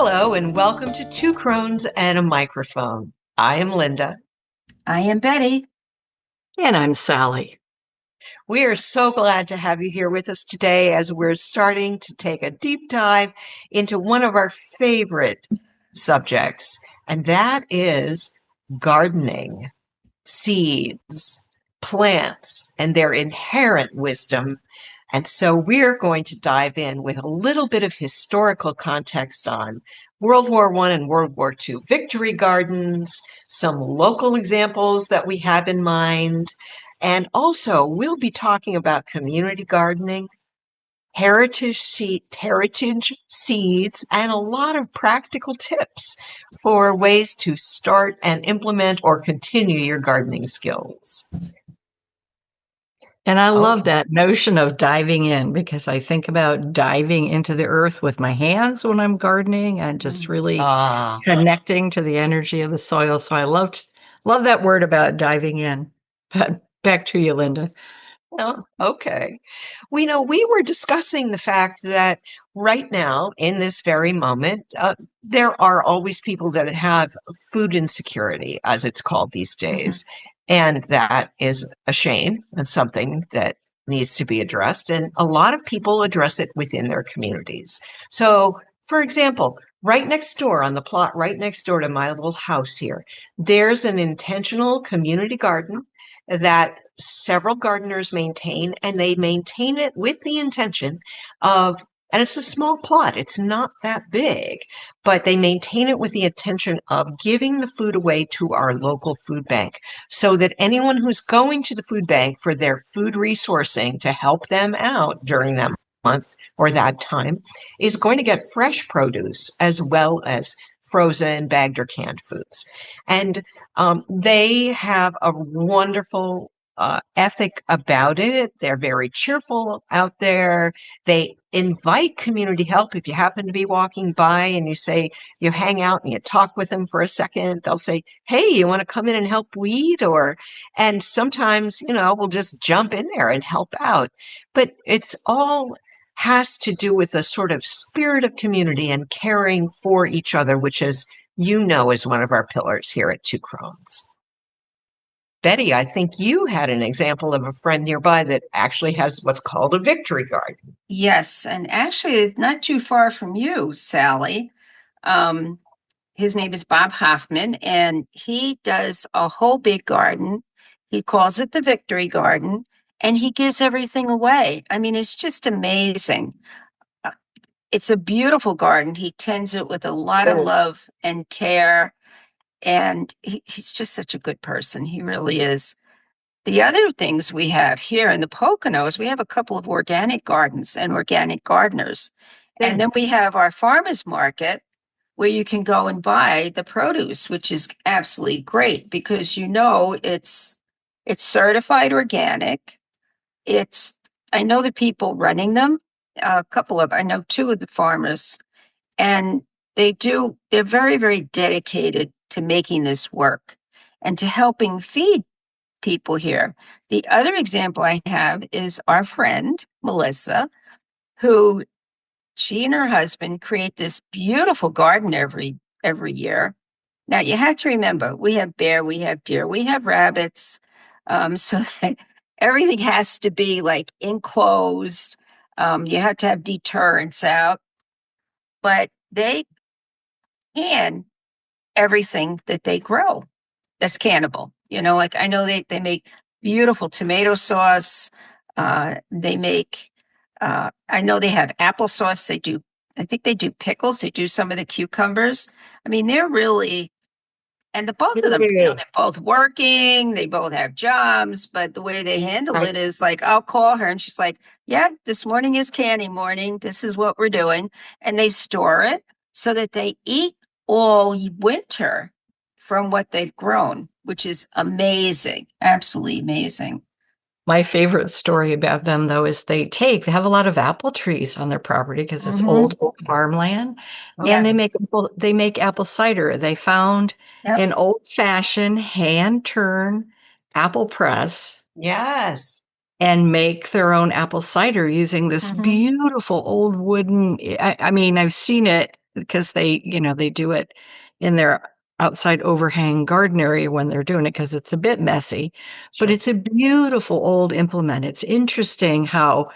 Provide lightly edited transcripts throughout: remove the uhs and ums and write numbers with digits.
Hello and welcome to Two Crones and a Microphone. I am Linda. I am Betty. And I'm Sally. We are so glad to have you here with us today as we're starting to take a deep dive into one of our favorite subjects, and that is gardening, seeds, plants, and their inherent wisdom. And so we're going to dive in with a little bit of historical context on World War I and World War II victory gardens, some local examples that we have in mind, and also we'll be talking about community gardening, heritage seeds, and a lot of practical tips for ways to start and implement or continue your gardening skills. And I love that notion of diving in because I think about diving into the earth with my hands when I'm gardening and just really connecting to the energy of the soil. So I love that word about diving in. But back to you, Linda. Oh, okay. We were discussing the fact that right now, in this very moment, there are always people that have food insecurity, as it's called these days. And that is a shame and something that needs to be addressed. And a lot of people address it within their communities. So, for example, right next door on the plot, right next door to my little house here, there's an intentional community garden that several gardeners maintain, and they maintain it with the intention of, and it's a small plot, it's not that big, but they maintain it with the intention of giving the food away to our local food bank so that anyone who's going to the food bank for their food resourcing to help them out during that month or that time is going to get fresh produce as well as frozen, bagged, or canned foods. And they have a wonderful ethic about it. They're very cheerful out there. They invite community help. If you happen to be walking by and you say, you hang out and you talk with them for a second, they'll say, hey, you want to come in and help weed? And sometimes, we'll just jump in there and help out. But it's all has to do with a sort of spirit of community and caring for each other, which is one of our pillars here at Two Crones. Betty, I think you had an example of a friend nearby that actually has what's called a victory garden. Yes, and actually it's not too far from you, Sally. His name is Bob Hoffman, and he does a whole big garden. He calls it the Victory Garden, and he gives everything away. I mean, it's just amazing. It's a beautiful garden. He tends it with a lot of love and care. And he's just such a good person. He really is. The other things we have here in the Poconos, we have a couple of organic gardens and organic gardeners. And then we have our farmers market where you can go and buy the produce, which is absolutely great because it's certified organic. I know the people running them, I know two of the farmers, and they're very, very dedicated to making this work and to helping feed people here. The other example I have is our friend, Melissa, who she and her husband create this beautiful garden every year. Now you have to remember, we have bear, we have deer, we have rabbits, so that everything has to be like enclosed. You have to have deterrents out, but they can everything that they grow that's cannibal. Like I know they make beautiful tomato sauce. They make, I know they have applesauce. I think they do pickles. They do some of the cucumbers. I mean, they're really, and the both of them, they're both working. They both have jobs, but the way they handle it is like, I'll call her and she's like, yeah, this morning is canning morning. This is what we're doing. And they store it so that they eat all winter from what they've grown, which is amazing. Absolutely amazing. My favorite story about them, though, is they have a lot of apple trees on their property because it's old farmland, and they make apple cider. They found an old-fashioned hand-turn apple press, and make their own apple cider using this beautiful old wooden. I mean, I've seen it because they do it in their outside overhang garden area when they're doing it because it's a bit messy, but Sure. it's a beautiful old implement. It's interesting how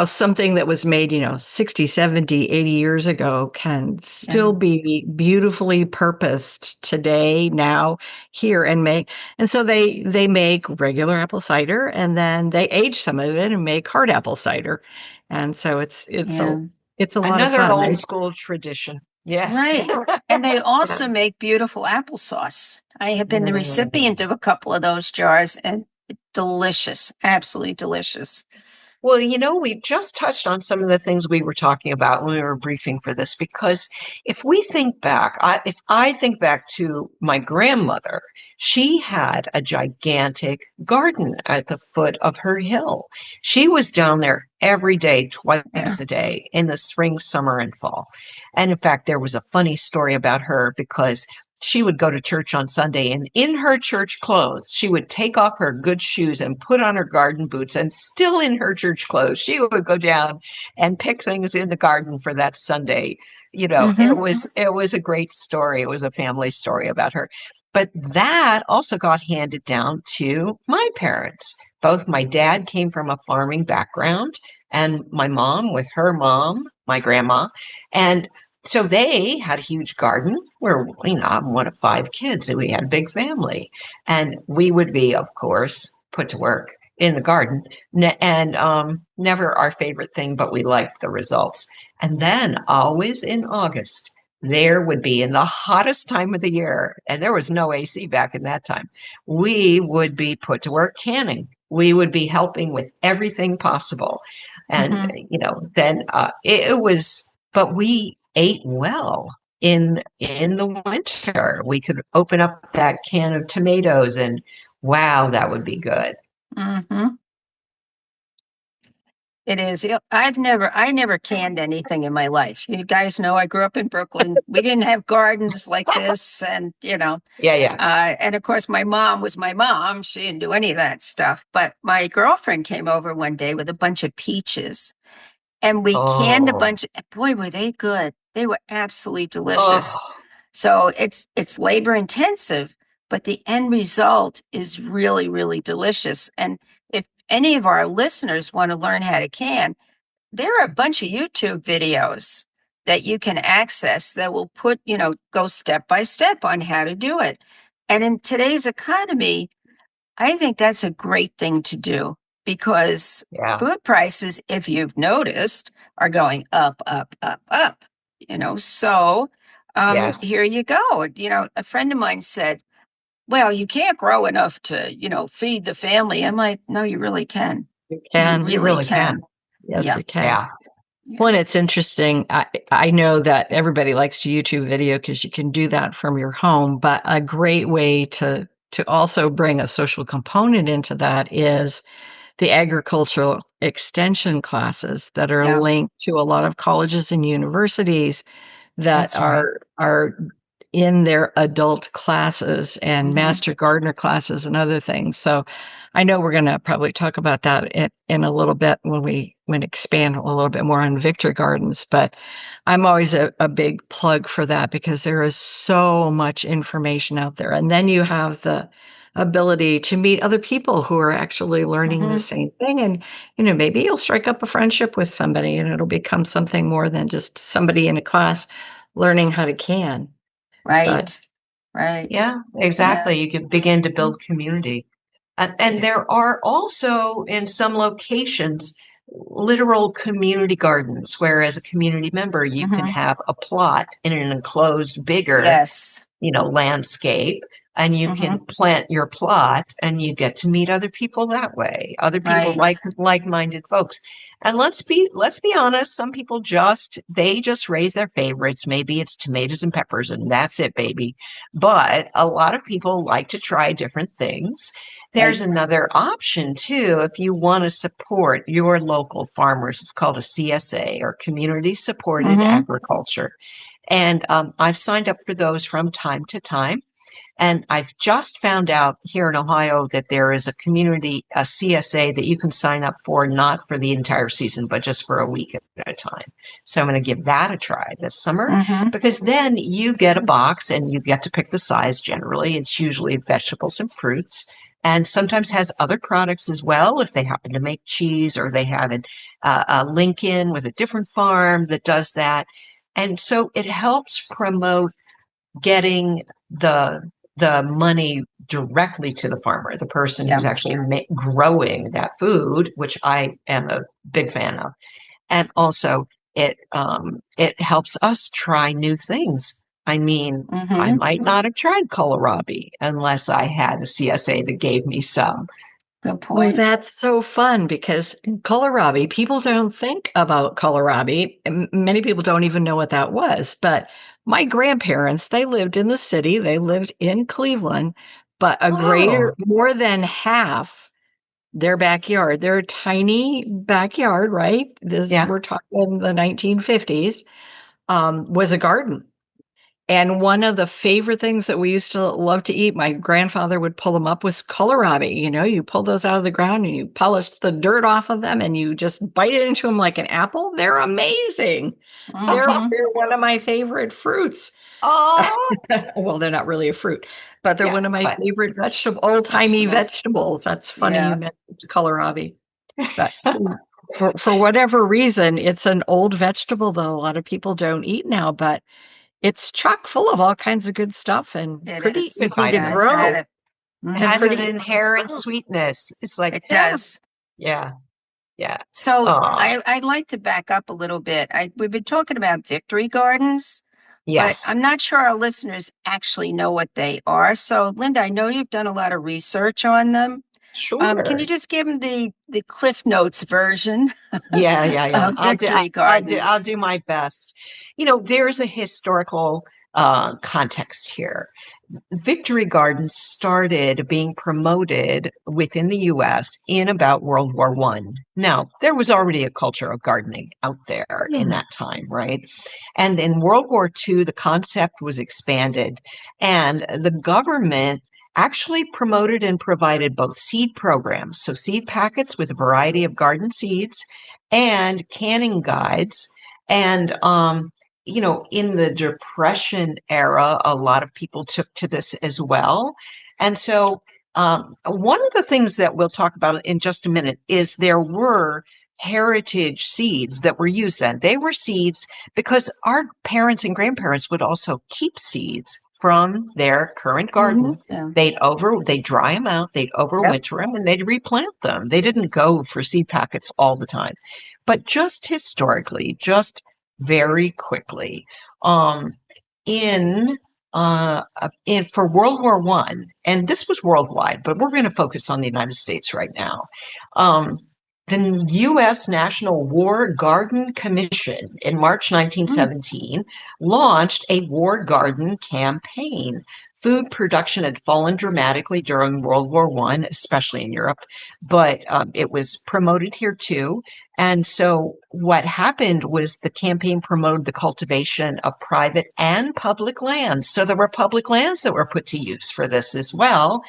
something that was made, 60, 70, 80 years ago can Yeah. still be beautifully purposed today, now, here, and so they make regular apple cider, and then they age some of it and make hard apple cider. And so Yeah. it's a lot of Another fun. old school tradition. Yes. Right. And they also make beautiful applesauce. I have been the recipient of a couple of those jars and delicious, absolutely delicious. Well, we've just touched on some of the things we were talking about when we were briefing for this, because if we think back, if I think back to my grandmother, she had a gigantic garden at the foot of her hill. She was down there every day, Yeah. twice a day in the spring, summer, and fall. And in fact, there was a funny story about her because she would go to church on Sunday, and in her church clothes, she would take off her good shoes and put on her garden boots, and still in her church clothes, she would go down and pick things in the garden for that Sunday. Mm-hmm. It was a great story. It was a family story about her. But that also got handed down to my parents. Both my dad came from a farming background, and my mom with her mom, my grandma. And so they had a huge garden where, I'm one of five kids, and we had a big family. And we would be, of course, put to work in the garden. And never our favorite thing, but we liked the results. And then always in August, there would be, in the hottest time of the year, and there was no AC back in that time, we would be put to work canning. We would be helping with everything possible. And, Mm-hmm. then it was, but we ate well in the winter. We could open up that can of tomatoes, and wow, that would be good. Mm-hmm. It is. I never canned anything in my life. You guys know I grew up in Brooklyn. We didn't have gardens like this, and Yeah, yeah. and of course my mom was my mom. She didn't do any of that stuff. But my girlfriend came over one day with a bunch of peaches, and we canned a Oh, bunch. Boy, were they good! They were absolutely delicious. oh, So it's labor intensive, but the end result is really, really delicious. And if any of our listeners want to learn how to can, there are a bunch of YouTube videos that you can access that will go step by step on how to do it. And in today's economy, I think that's a great thing to do because yeah. food prices, if you've noticed, are going up, up, up, up. So Yes. here you go. A friend of mine said, "Well, you can't grow enough to, feed the family." I'm like, "No, you really can. You You can. You really really can." can. Yes, Yeah, you can. Yeah. yeah, One, it's interesting. I know that everybody likes to YouTube video because you can do that from your home, but a great way to also bring a social component into that is the agricultural extension classes that are yeah. linked to a lot of colleges and universities that That's right. are in their adult classes and Hmm. master gardener classes and other things. So I know we're going to probably talk about that in a little bit when expand a little bit more on Victor Gardens, but I'm always a big plug for that because there is so much information out there. And then you have the ability to meet other people who are actually learning the Hmm. same thing. And, maybe you'll strike up a friendship with somebody and it'll become something more than just somebody in a class learning how to can. But Right, right. Yeah, Yeah. exactly. You can begin to build community. And there are also, in some locations, literal community gardens, where as a community member, you can Hmm. have a plot in an enclosed, bigger Yes. landscape, and you Hmm. can plant your plot, and you get to meet other people that way, other people Right. like-minded folks. And let's be honest, some people they just raise their favorites. Maybe it's tomatoes and peppers, and that's it, baby. But a lot of people like to try different things. There's Right. another option too, if you want to support your local farmers. It's called a CSA, or Community Supported Hmm. Agriculture. And I've signed up for those from time to time. And I've just found out here in Ohio that there is a community, a CSA that you can sign up for, not for the entire season, but just for a week at a time. So I'm going to give that a try this summer Mm-hmm. because then you get a box and you get to pick the size generally. It's usually vegetables and fruits and sometimes has other products as well if they happen to make cheese or they have a link in with a different farm that does that. And so it helps promote getting the money directly to the farmer, the person who's Yeah. actually growing that food, which I am a big fan of. And also it helps us try new things. I mean, I Mm-hmm. might not have tried kohlrabi unless I had a CSA that gave me some. Good Well, point. that's so fun because kohlrabi, people don't think about kohlrabi. Many people don't even know what that was. But my grandparents, they lived in the city, they lived in Cleveland, but Oh, more than half their backyard, their tiny backyard, right? yeah. We're talking the 1950s, was a garden. And one of the favorite things that we used to love to eat, my grandfather would pull them up, was kohlrabi. You know, you pull those out of the ground and you polish the dirt off of them and you just bite it into them like an apple. They're amazing. Mm-hmm. They're one of my favorite fruits. Oh, Well, they're not really a fruit, but they're yeah, one of my but favorite old-timey Vegetables. vegetables. That's funny you Yeah. mentioned kohlrabi. But for whatever reason, it's an old vegetable that a lot of people don't eat now, but it's chock full of all kinds of good stuff and It pretty is. good easy to Yeah, I've vitamins. had grow it. It and Mm-hmm. has an pretty easy to inherent grow. sweetness. It's like, It does. yeah, yeah. So Oh, I'd like to back up a little bit. We've been talking about victory gardens, but yes, I'm not sure our listeners actually know what they are. So, Linda, I know you've done a lot of research on them. Can you sure. just give them the Cliff Notes version Yeah, yeah, yeah. of victory I'll gardens? do my best. You know, there's a historical context here. Victory Gardens started being promoted within the US in about World War One. Now, there was already a culture of gardening out there in Mm. that time, right? And in World War Two, the concept was expanded, and the government actually promoted and provided both seed programs, so seed packets with a variety of garden seeds, and canning guides. And you know, in the Depression era, a lot of people took to this as well. And so, one of the things that we'll talk about in just a minute is there were heritage seeds that were used then. They were seeds because our parents and grandparents would also keep seeds from their current Mm-hmm. garden. Yeah. They'd dry them out, they'd Yep. overwinter them, and they'd replant them. They didn't go for seed packets all the time. But just historically, just very quickly. Um, in for World War One, and this was worldwide, but we're going to focus on the United States right now. Um, the U.S. National War Garden Commission in March Mm. 1917 launched a war garden campaign. Food production had fallen dramatically during World War One, especially in Europe, but it was promoted here too. And so what happened was the campaign promoted the cultivation of private and public lands. So there were public lands that were put to use for this as well.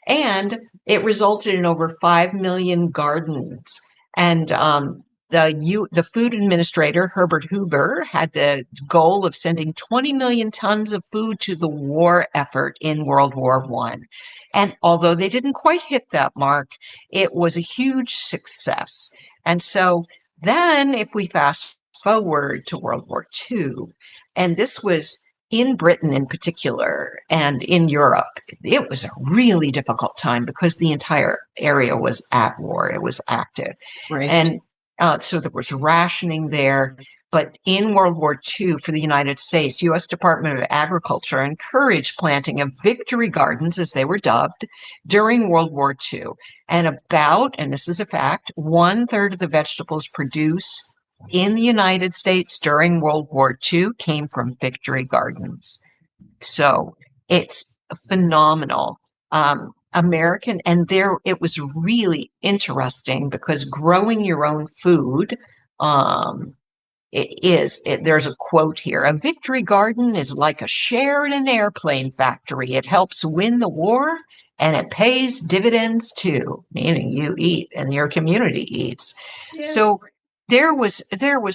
And it resulted in over 5 million gardens. And the food administrator, Herbert Hoover, had the goal of sending 20 million tons of food to the war effort in World War One. And although they didn't quite hit that mark, it was a huge success. And so then, if we fast forward to World War Two, and this was in Britain in particular and in Europe, it was a really difficult time because the entire area was at war. It was active. Right. And so there was rationing there. But in World War II, for the United States, U.S. Department of Agriculture encouraged planting of victory gardens, as they were dubbed, during World War II. And this is a fact, 1/3 of the vegetables produced in the United States during World War II came from victory gardens. So it's phenomenal. American, and there it was really interesting because growing your own food, um, there's a quote here. A victory garden is like a share in an airplane factory. It helps win the war and it pays dividends too, meaning you eat and your community eats. Yeah. So there was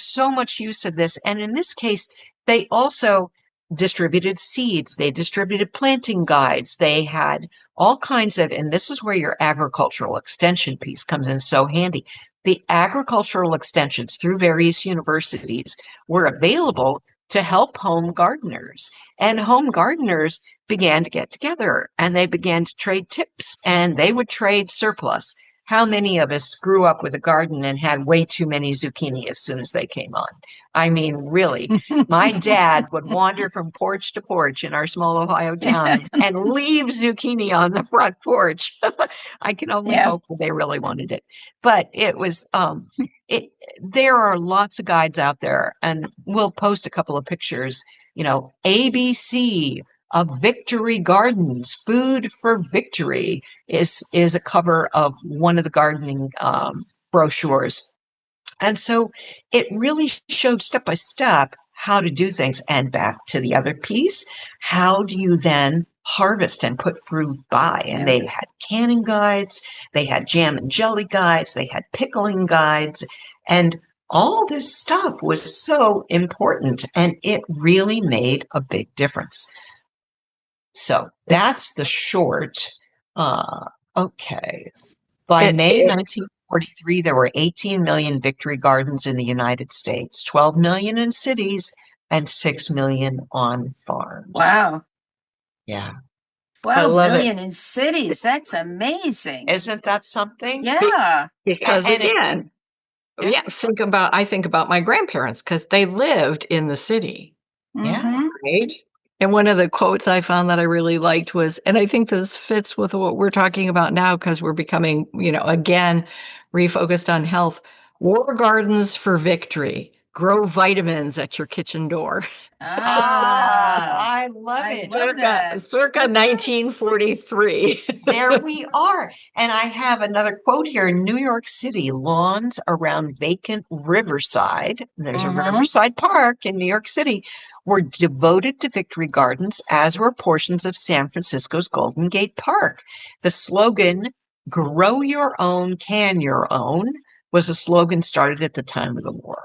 so much use of this. And in this case, they also distributed seeds, they distributed planting guides, they had all kinds of, and this is where your agricultural extension piece comes in so handy. The agricultural extensions through various universities were available to help home gardeners. And home gardeners began to get together and they began to trade tips and they would trade surplus. How many of us grew up with a garden and had way too many zucchini as soon as they came on? I mean, really, my dad would wander from porch to porch in our small Ohio town and leave zucchini on the front porch. I can only Yeah. hope that they really wanted it. But it was, there are lots of guides out there, and we'll post a couple of pictures, ABC of Victory Gardens, Food for Victory is a cover of one of the gardening brochures. And so it really showed step by step how to do things. And back to the other piece, how do you then harvest and put fruit by? And they had canning guides, they had jam and jelly guides, they had pickling guides, and all this stuff was so important and it really made a big difference. So that's the short. Okay. By May 1943, there were 18 million victory gardens in the United States, 12 million in cities, and 6 million on farms. Wow. Yeah. 12 million in cities. That's amazing. Isn't that something? Yeah. Because again, I think about my grandparents because they lived in the city. Yeah. Right. And one of the quotes I found that I really liked was, and I think this fits with what we're talking about now because we're becoming, again, refocused on health. War gardens for victory. Grow vitamins at your kitchen door. I love it. Circa 1943. There we are. And I have another quote here. In New York City, lawns around vacant Riverside, there's a Riverside Park in New York City, were devoted to victory gardens, as were portions of San Francisco's Golden Gate Park. The slogan, "Grow your own, can your own," was a slogan started at the time of the war.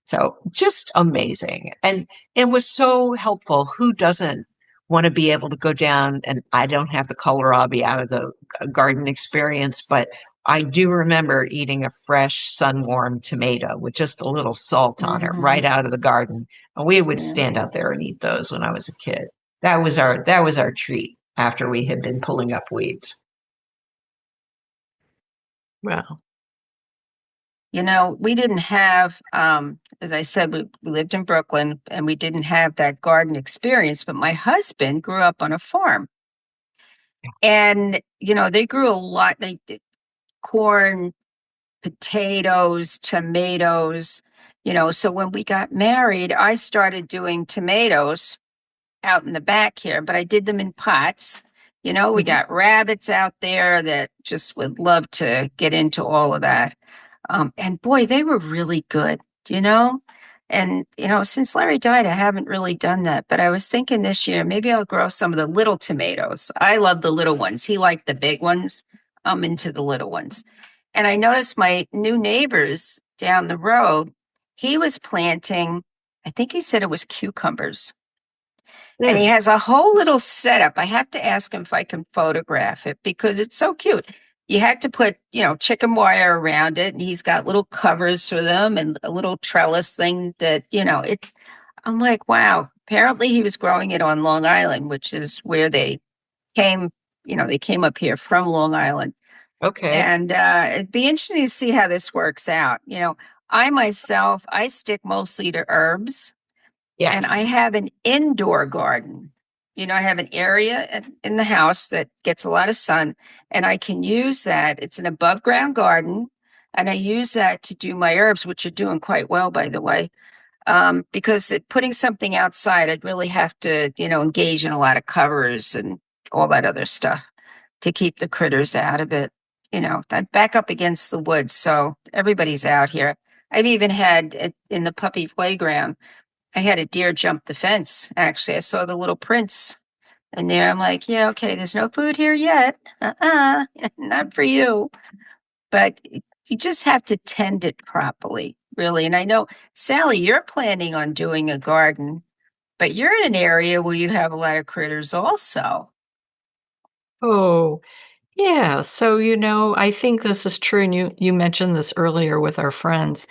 So just amazing. And it was so helpful. Who doesn't want to be able to go down? And I don't have the kohlrabi out of the garden experience, but I do remember eating a fresh sun-warmed tomato with just a little salt on it right out of the garden. And we would stand out there and eat those when I was a kid. That was our treat after we had been pulling up weeds. Wow. We didn't have, as I said, we lived in Brooklyn and we didn't have that garden experience, but my husband grew up on a farm. And, they grew a lot. They did corn, potatoes, tomatoes, so when we got married, I started doing tomatoes out in the back here, but I did them in pots. We got rabbits out there that just would love to get into all of that. And boy, they were really good, And, since Larry died, I haven't really done that. But I was thinking this year, maybe I'll grow some of the little tomatoes. I love the little ones. He liked the big ones. I'm into the little ones. And I noticed my new neighbors down the road, he was planting, I think he said it was cucumbers. And he has a whole little setup. I have to ask him if I can photograph it because it's so cute. You had to put, chicken wire around it, and he's got little covers for them and a little trellis thing that, I'm like, wow. Apparently he was growing it on Long Island, which is where they came, they came up here from Long Island. Okay. And it'd be interesting to see how this works out. I stick mostly to herbs. Yes. And I have an indoor garden. I have an area in the house that gets a lot of sun, and I can use that. It's an above ground garden, and I use that to do my herbs, which are doing quite well, by the way. Because putting something outside, I'd really have to, engage in a lot of covers and all that other stuff to keep the critters out of it. I'd back up against the woods, so everybody's out here. I've even had in the puppy playground, I had a deer jump the fence. Actually, I saw the little prints in there. I'm like, yeah, okay, there's no food here yet. Not for you. But you just have to tend it properly, really. And I know, Sally, you're planning on doing a garden, but you're in an area where you have a lot of critters also. Oh, yeah. So, I think this is true. And you mentioned this earlier with our friends.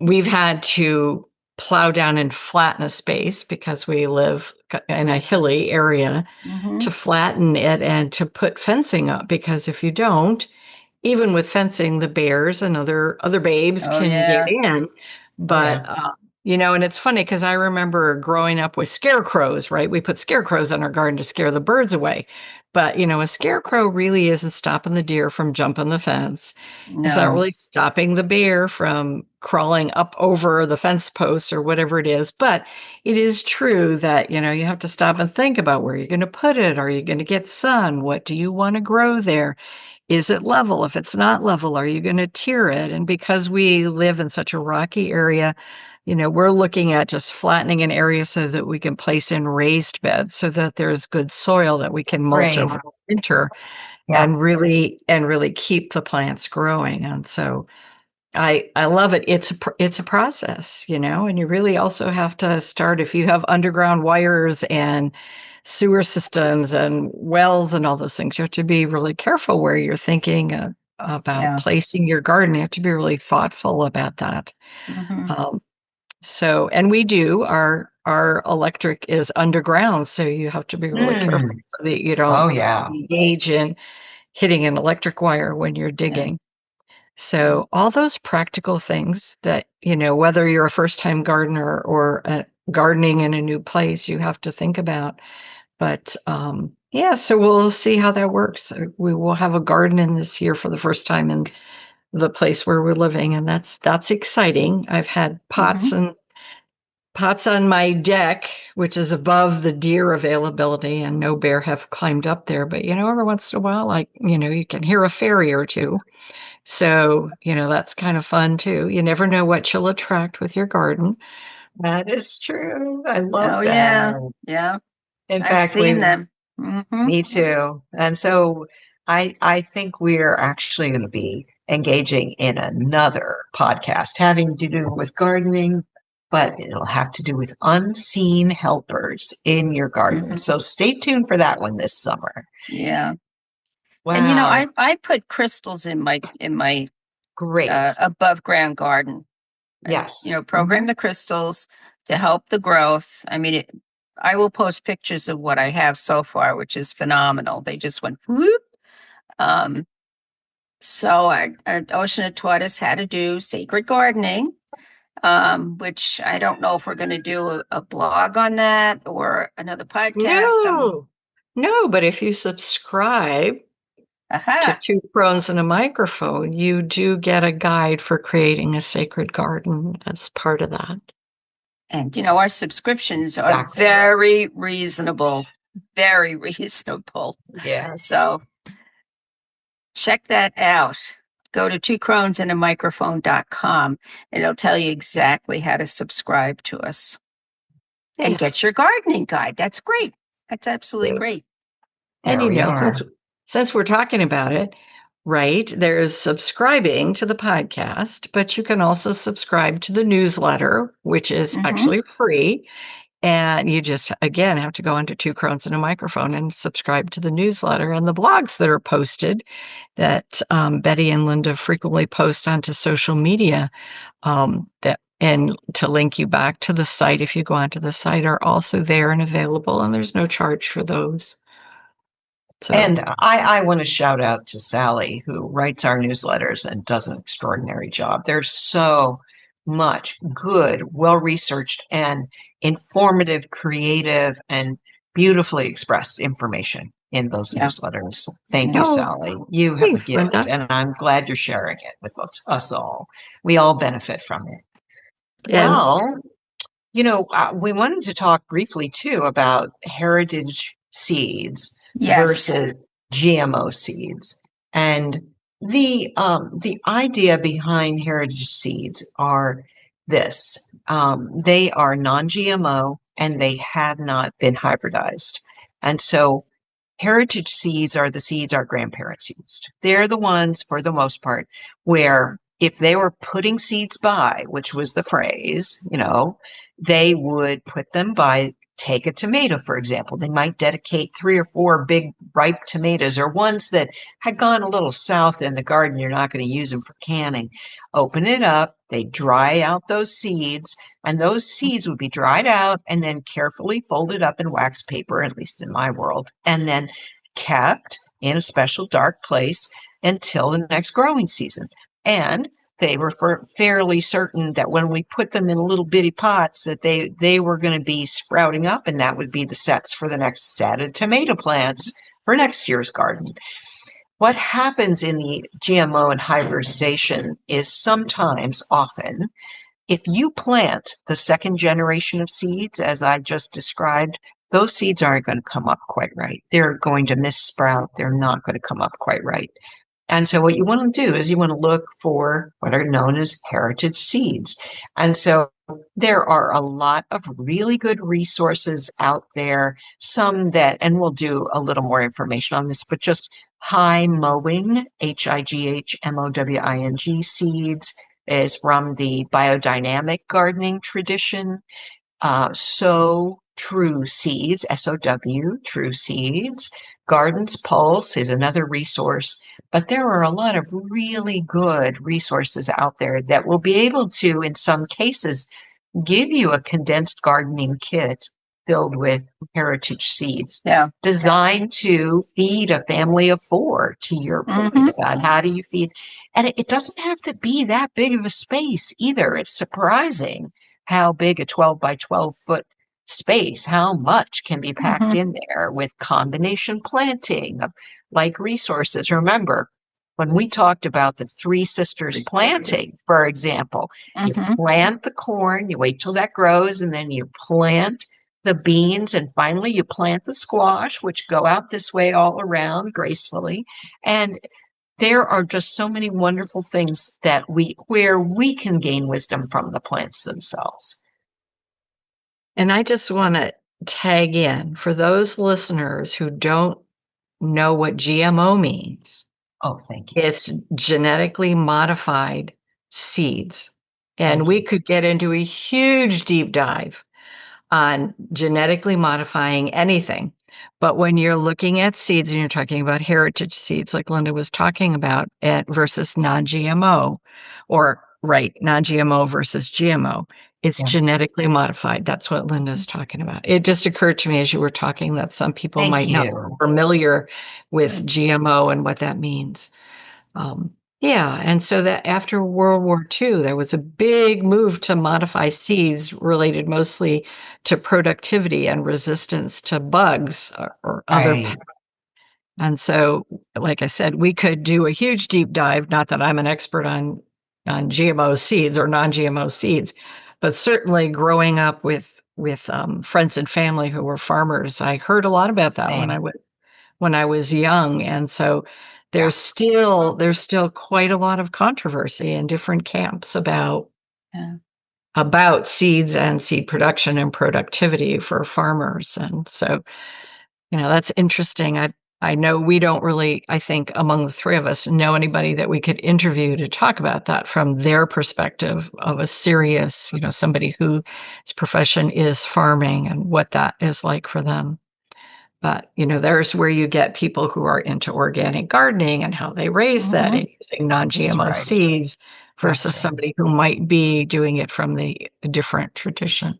We've had to plow down and flatten a space because we live in a hilly area Mm-hmm. to flatten it and to put fencing up because if you don't, even with fencing, the bears and other babes Oh, can get yeah. in. Oh, yeah. But and it's funny because I remember growing up with scarecrows, right? We put scarecrows in our garden to scare the birds away. But a scarecrow really isn't stopping the deer from jumping the fence. It's not No. really stopping the bear from crawling up over the fence posts or whatever it is. But it is true that, you have to stop and think about where you're going to put it. Are you going to get sun? What do you want to grow there? Is it level? If it's not level, are you going to tier it? And because we live in such a rocky area, we're looking at just flattening an area so that we can place in raised beds so that there's good soil that we can mulch Great. over the winter Yeah. and really keep the plants growing. And so I love it. It's a process, and you really also have to start if you have underground wires and sewer systems and wells and all those things. You have to be really careful where you're thinking about Yeah. placing your garden. You have to be really thoughtful about that. Mm-hmm. Um, and we do. Our electric is underground, so you have to be really careful Mm. so that you don't Oh, yeah. engage in hitting an electric wire when you're Yeah. digging. So all those practical things that, whether you're a first-time gardener or gardening in a new place, you have to think about. But yeah, so we'll see how that works. We will have a garden in this year for the first time in the place where we're living, and that's exciting. I've had Mm-hmm. pots on my deck, which is above the deer availability, and no bear have climbed up there. But every once in a while, like you can hear a fairy or two. So, that's kind of fun too. You never know what you'll attract with your garden. That is true. I love Oh, yeah. that. Yeah. In I've fact, seen them. Mm-hmm. me too. And so I think we're actually going to be engaging in another podcast having to do with gardening, but it'll have to do with unseen helpers in your garden. Mm-hmm. So stay tuned for that one this summer. Yeah. And Wow, I put crystals in my great. above ground garden. Yes. Program the crystals to help the growth. I mean, I will post pictures of what I have so far, which is phenomenal. They just went whoop. Um, so Ocean had taught us how to do sacred gardening, which I don't know if we're going to do a blog on that or another podcast. No, but if you subscribe to Aha. Two Crones and a Microphone, you do get a guide for creating a sacred garden as part of that. And our subscriptions are Exactly. very reasonable, very reasonable. Yes. So check that out. Go to twocronesandamicrophone.com and it'll tell you exactly how to subscribe to us and Yeah. get your gardening guide. That's great. That's absolutely great. And There we are. since we're talking about it, right, there's subscribing to the podcast, but you can also subscribe to the newsletter, which is Mm-hmm. actually free. And you just, again, have to go onto Two Crones and a Microphone and subscribe to the newsletter and the blogs that are posted that Betty and Linda frequently post onto social media. And to link you back to the site, if you go onto the site, are also there and available, and there's no charge for those. So, And I want to shout out to Sally, who writes our newsletters and does an extraordinary job. There's so much good, well-researched and informative, creative, and beautifully expressed information in those Yeah. newsletters. Thank you, no, Sally. You have a thanks, gift, Linda. and I'm glad you're sharing it with us all. We all benefit from it. And Well, we wanted to talk briefly too about heritage seeds Yes. versus GMO seeds. And, The idea behind heritage seeds are this. They are non-GMO and they have not been hybridized. And so heritage seeds are the seeds our grandparents used. They're the ones, for the most part, where if they were putting seeds by, which was the phrase, they would put them by. Take a tomato, for example. They might dedicate 3 or 4 big ripe tomatoes, or ones that had gone a little south in the garden. You're not going to use them for canning. Open it up. They dry out those seeds, and those seeds would be dried out and then carefully folded up in wax paper, at least in my world, and then kept in a special dark place until the next growing season. And they were fairly certain that when we put them in little bitty pots that they were going to be sprouting up, and that would be the sets for the next set of tomato plants for next year's garden. What happens in the GMO and hybridization is often, if you plant the second generation of seeds, as I just described, those seeds aren't going to come up quite right. They're going to missprout. They're not going to come up quite right. And so what you want to do is you want to look for what are known as heritage seeds. And so there are a lot of really good resources out there, some that, and we'll do a little more information on this, but just high mowing, HIGHMOWING seeds is from the biodynamic gardening tradition. Sow True Seeds, SOW, True Seeds. Garden's Pulse is another resource, but there are a lot of really good resources out there that will be able to, in some cases, give you a condensed gardening kit filled with heritage seeds, designed to feed a family of 4, to your point about how do you feed. And it doesn't have to be that big of a space either. It's surprising how big a 12 by 12 foot space, how much can be packed in there with combination planting of like resources. Remember, when we talked about the 3 sisters planting, for example, you plant the corn, you wait till that grows, and then you plant the beans, and finally you plant the squash, which go out this way all around gracefully. And there are just so many wonderful things that where we can gain wisdom from the plants themselves. And I just want to tag in for those listeners who don't know what GMO means. Oh, thank you. It's genetically modified seeds. And we could get into a huge deep dive on genetically modifying anything. But when you're looking at seeds and you're talking about heritage seeds, like Linda was talking about, versus non-GMO, non-GMO versus GMO, it's genetically modified. That's what Linda's talking about. It just occurred to me as you were talking that some people might not be familiar with GMO and what that means. And so that after World War II, there was a big move to modify seeds related mostly to productivity and resistance to bugs or other pests. And so, like I said, we could do a huge deep dive, not that I'm an expert on GMO seeds or non-GMO seeds, but certainly growing up with friends and family who were farmers, I heard a lot about that when I was young. And so there's still quite a lot of controversy in different camps about seeds and seed production and productivity for farmers. And so, that's interesting. I know we don't really, I think among the 3 of us, know anybody that we could interview to talk about that from their perspective of a serious, somebody whose profession is farming and what that is like for them. But, there's where you get people who are into organic gardening and how they raise that and using non-GMO seeds versus somebody who might be doing it from the different tradition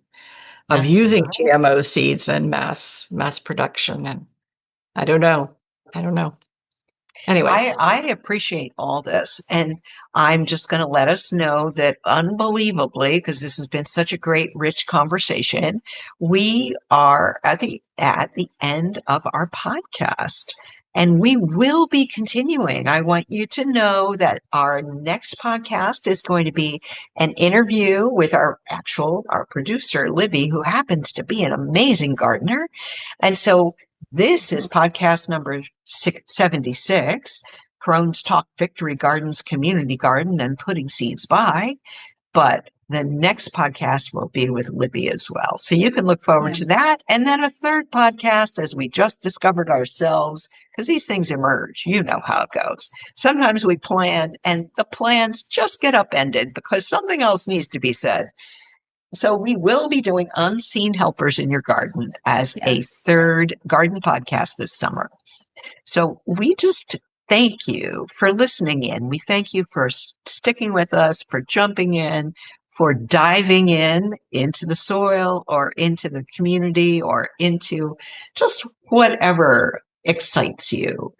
of using GMO seeds and mass production. And I don't know. Anyway, I appreciate all this, and I'm just going to let us know that unbelievably, because this has been such a great, rich conversation, we are at the end of our podcast, and we will be continuing. I want you to know that our next podcast is going to be an interview with our producer, Libby, who happens to be an amazing gardener, and so this is podcast number 76. Crones Talk Victory Gardens Community Garden and putting seeds by, but the next podcast will be with Libby as well. So you can look forward to that. And then a third podcast as we just discovered ourselves, because these things emerge. You know how it goes. Sometimes we plan and the plans just get upended because something else needs to be said. So we will be doing Unseen Helpers in Your Garden as a third garden podcast this summer. So we just thank you for listening in. We thank you for sticking with us, for jumping in, for diving into the soil or into the community or into just whatever excites you.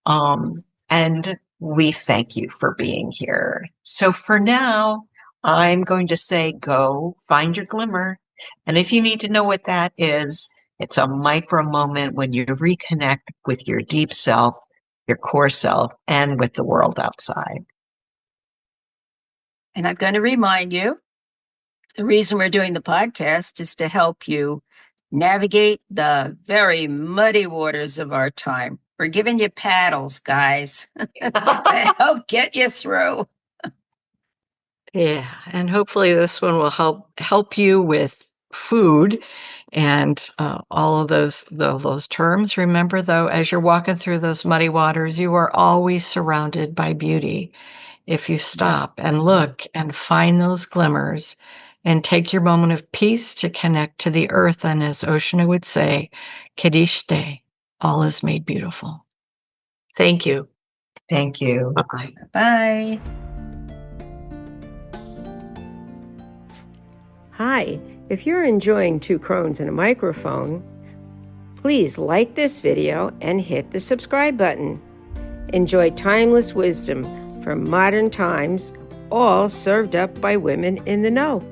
And we thank you for being here. So for now, I'm going to say, go find your glimmer. And if you need to know what that is, it's a micro moment when you reconnect with your deep self, your core self, and with the world outside. And I'm going to remind you, the reason we're doing the podcast is to help you navigate the very muddy waters of our time. We're giving you paddles, guys, to help get you through. Yeah, and hopefully this one will help you with food and all of those terms. Remember, though, as you're walking through those muddy waters, you are always surrounded by beauty. If you stop and look and find those glimmers and take your moment of peace to connect to the earth, and as Oshana would say, Kadishte, all is made beautiful. Thank you. Thank you. Bye-bye. Bye. Hi, if you're enjoying Two Crones and a Microphone, please like this video and hit the subscribe button. Enjoy timeless wisdom from modern times, all served up by women in the know.